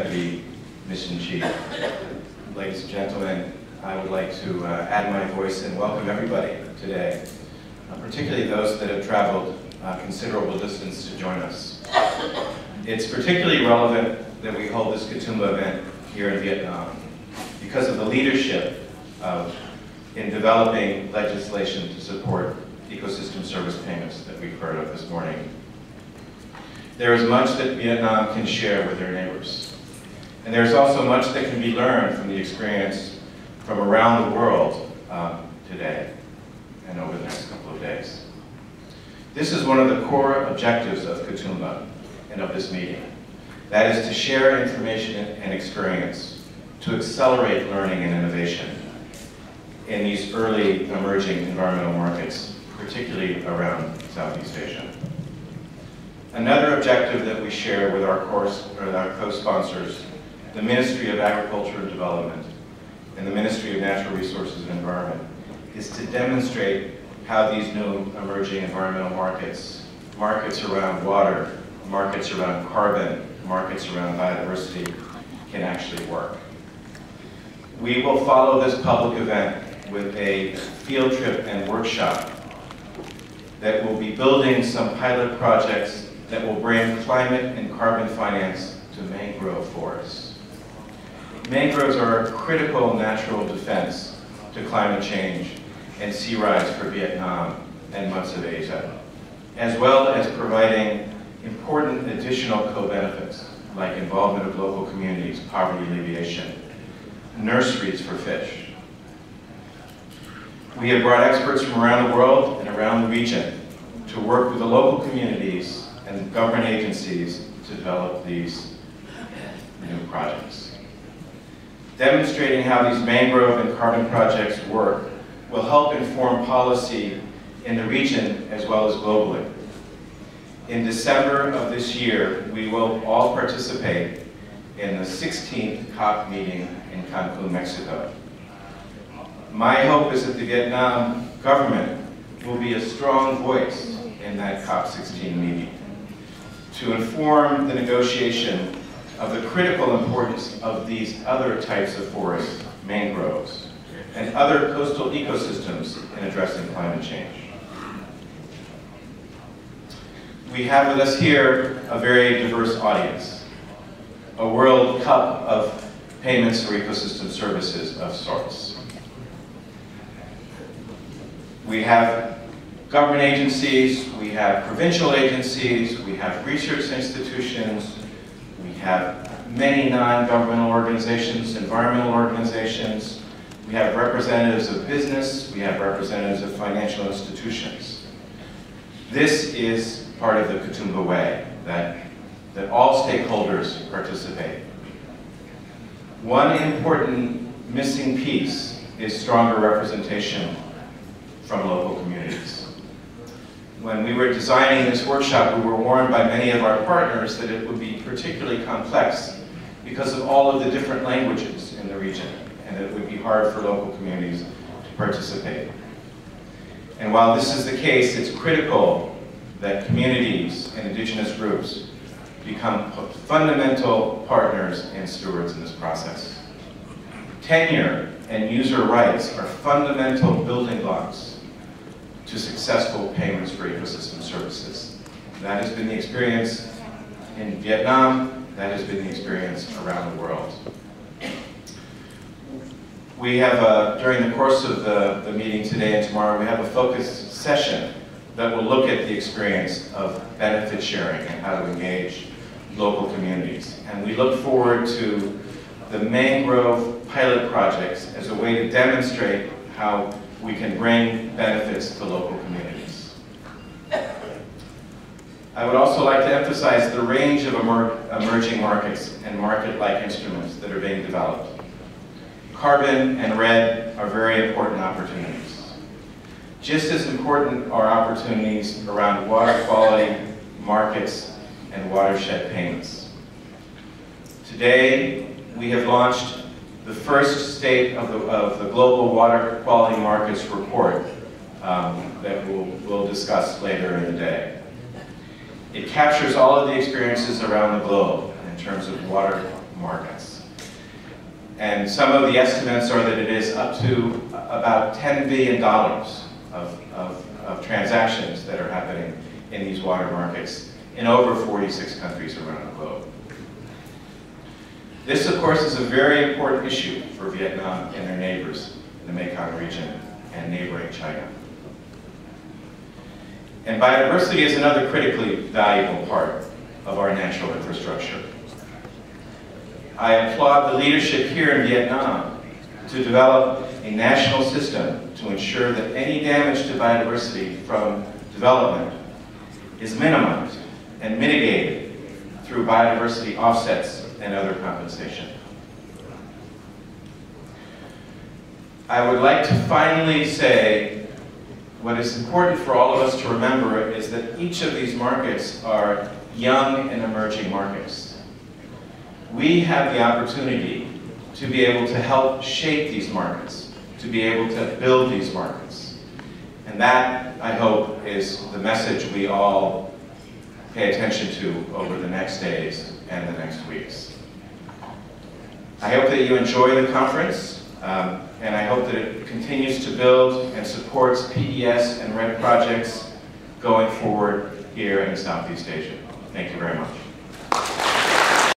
Deputy Mission Chief. Ladies and gentlemen, I would like to add my voice and welcome everybody today, particularly those that have traveled a considerable distance to join us. It's particularly relevant that we hold this Katoomba event here in Vietnam because of the leadership in developing legislation to support ecosystem service payments that we've heard of this morning. There is much that Vietnam can share with their neighbors. And there's also much that can be learned from the experience from around the world today and over the next couple of days. This is one of the core objectives of Katoomba and of this meeting. That is to share information and experience to accelerate learning and innovation in these early emerging environmental markets, particularly around Southeast Asia. Another objective that we share with our co-sponsors, the Ministry of Agriculture and Development and the Ministry of Natural Resources and Environment, is to demonstrate how these new emerging environmental markets around water, markets around carbon, markets around biodiversity, can actually work. We will follow this public event with a field trip and workshop that will be building some pilot projects that will bring climate and carbon finance to mangrove forests. Mangroves are a critical natural defense to climate change and sea rise for Vietnam and much of Asia, as well as providing important additional co-benefits like involvement of local communities, poverty alleviation, nurseries for fish. We have brought experts from around the world and around the region to work with the local communities and government agencies to develop these new projects. Demonstrating how these mangrove and carbon projects work will help inform policy in the region as well as globally. In December of this year, we will all participate in the 16th COP meeting in Cancun, Mexico. My hope is that the Vietnam government will be a strong voice in that COP16 meeting to inform the negotiation of the critical importance of these other types of forests, mangroves, and other coastal ecosystems in addressing climate change. We have with us here a very diverse audience, a World Cup of payments for ecosystem services of sorts. We have government agencies, we have provincial agencies, we have research institutions, we have many non-governmental organizations, environmental organizations, we have representatives of business, we have representatives of financial institutions. This is part of the Katoomba way, that all stakeholders participate. One important missing piece is stronger representation from local communities. When we were designing this workshop, we were warned by many of our partners that it would be particularly complex because of all of the different languages in the region, and that it would be hard for local communities to participate. And while this is the case, it's critical that communities and indigenous groups become fundamental partners and stewards in this process. Tenure and user rights are fundamental building blocks to successful payments for ecosystem services. That has been the experience in Vietnam, that has been the experience around the world. We have, during the course of the meeting today and tomorrow, we have a focused session that will look at the experience of benefit sharing and how to engage local communities. And we look forward to the mangrove pilot projects as a way to demonstrate how we can bring benefits to local communities. I would also like to emphasize the range of emerging markets and market-like instruments that are being developed. Carbon and RED are very important opportunities. Just as important are opportunities around water quality, markets, and watershed payments. Today, we have launched the first State of the Global Water Quality Markets report that we'll discuss later in the day. It captures all of the experiences around the globe and terms of water markets. And some of the estimates are that it is up to about $10 billion of transactions that are happening in these water markets in over 46 countries around the globe. This, of course, is a very important issue for Vietnam and their neighbors in the Mekong region and neighboring China. And biodiversity is another critically valuable part of our natural infrastructure. I applaud the leadership here in Vietnam to develop a national system to ensure that any damage to biodiversity from development is minimized and mitigated through biodiversity offsets and other compensation. I would like to finally say what is important for all of us to remember is that each of these markets are young and emerging markets. We have the opportunity to be able to help shape these markets, to be able to build these markets. And that, I hope, is the message we all pay attention to over the next days and the next weeks. I hope that you enjoy the conference, and I hope that it continues to build and supports PES and RED projects going forward here in Southeast Asia. Thank you very much.